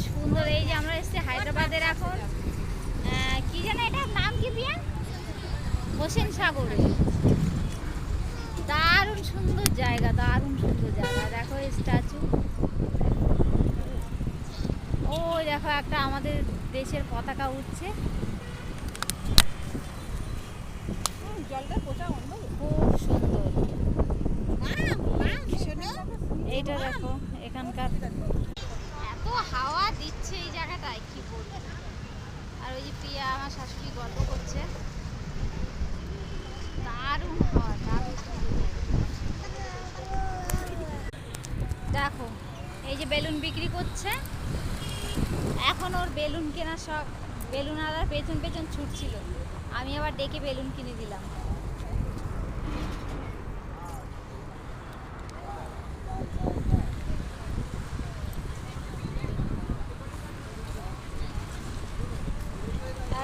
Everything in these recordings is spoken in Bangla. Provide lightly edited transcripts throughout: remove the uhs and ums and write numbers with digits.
সুন্দর। এই যে আমরা এসেছি হায়দ্রাবাদের এখন কি জানো এটার নাম কি পিয়া? হোসেন সাগরে। দারুণ সুন্দর জায়গা, দারুণ সুন্দর জায়গা। দেখো এই স্ট্যাচু, ও দেখো একটা আমাদের দেশের পতাকা উঠছে। জলটা পোচা অন্য খুব সুন্দর। এইটা দেখো এখানকার এত হাওয়া দিচ্ছে এই জায়গাটায় কি বলবো। আর ওই যে প্রিয়া আমার শাশুড়ি গল্প করছে, দারুণ হাওয়া, দারুণ সুন্দর জায়গা। দেখো এই যে বেলুন বিক্রি করছে, এখন ওর বেলুন কেনা সব, বেলুন আলার পেছন পেছন ছুটছিল, আমি আবার ডেকে বেলুন কিনে দিলাম।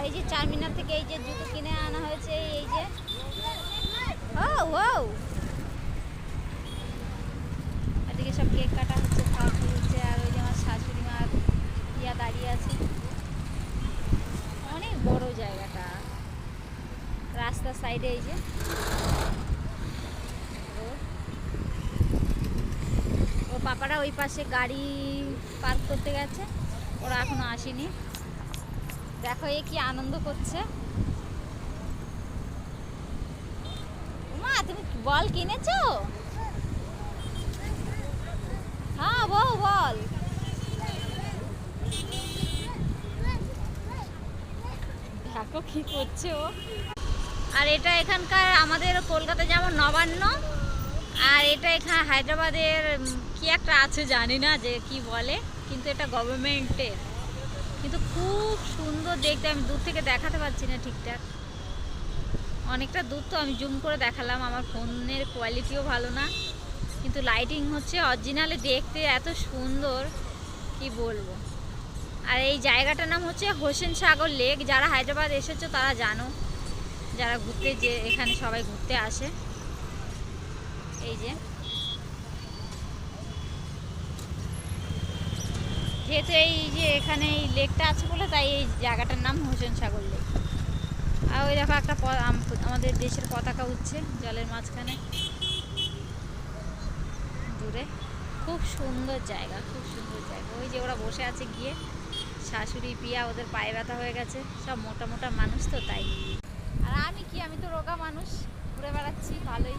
এই যে চারমিনার থেকে এই যে জুতো কিনে আনা হয়েছে, এই যে এদিকে সব কেক কাটা হচ্ছে, খাওয়া হচ্ছে। আর ওই যে আমার শাশুড়ি মা ইয়া দাঁড়িয়ে আছে। অনেক বড় জায়গাটা, রাস্তার সাইডে এই যে ওর পাপারা ওই পাশে গাড়ি পার্ক করতে গেছে, ওরা এখনো আসেনি। দেখো এ কি আনন্দ করছে। মা তুমি বল কিনেছো? হ্যাঁ বল বল। দেখো কি করছে ও। আর এটা এখানকার আমাদের কলকাতা যেমন নবান্ন, আর এটা এখানে হায়দ্রাবাদের কি একটা আছে জানি না যে কি বলে, কিন্তু এটা গভর্নমেন্টের। কিন্তু খুব সুন্দর দেখতে, আমি দূর থেকে দেখাতে পারছি না ঠিকঠাক, অনেকটা দূর তো, আমি জুম করে দেখালাম, আমার ফোনের কোয়ালিটিও ভালো না, কিন্তু লাইটিং হচ্ছে অরিজিনালি দেখতে এত সুন্দর কি বলবো। আর এই জায়গাটার নাম হচ্ছে হোসেন সাগর লেক। যারা হায়দ্রাবাদ এসেছো তারা জানো, যারা ঘুরতে যে এখানে সবাই ঘুরতে আসে। এই যে যেহেতু এই যে এখানে এই লেকটা আছে বলে তাই এই জায়গাটার নাম হোসেন সাগর লেক। আর ওই দেখো একটা আমাদের দেশের পতাকা উঠছে জলের মাঝখানে দূরে। খুব সুন্দর জায়গা, খুব সুন্দর জায়গা। ওই যে ওরা বসে আছে গিয়ে, শাশুড়ি পিয়া, ওদের পায়ে ব্যথা হয়ে গেছে, সব মোটা মোটা মানুষ তো তাই। আর আমি কি, আমি তো রোগা মানুষ, ঘুরে বেড়াচ্ছি ভালোই।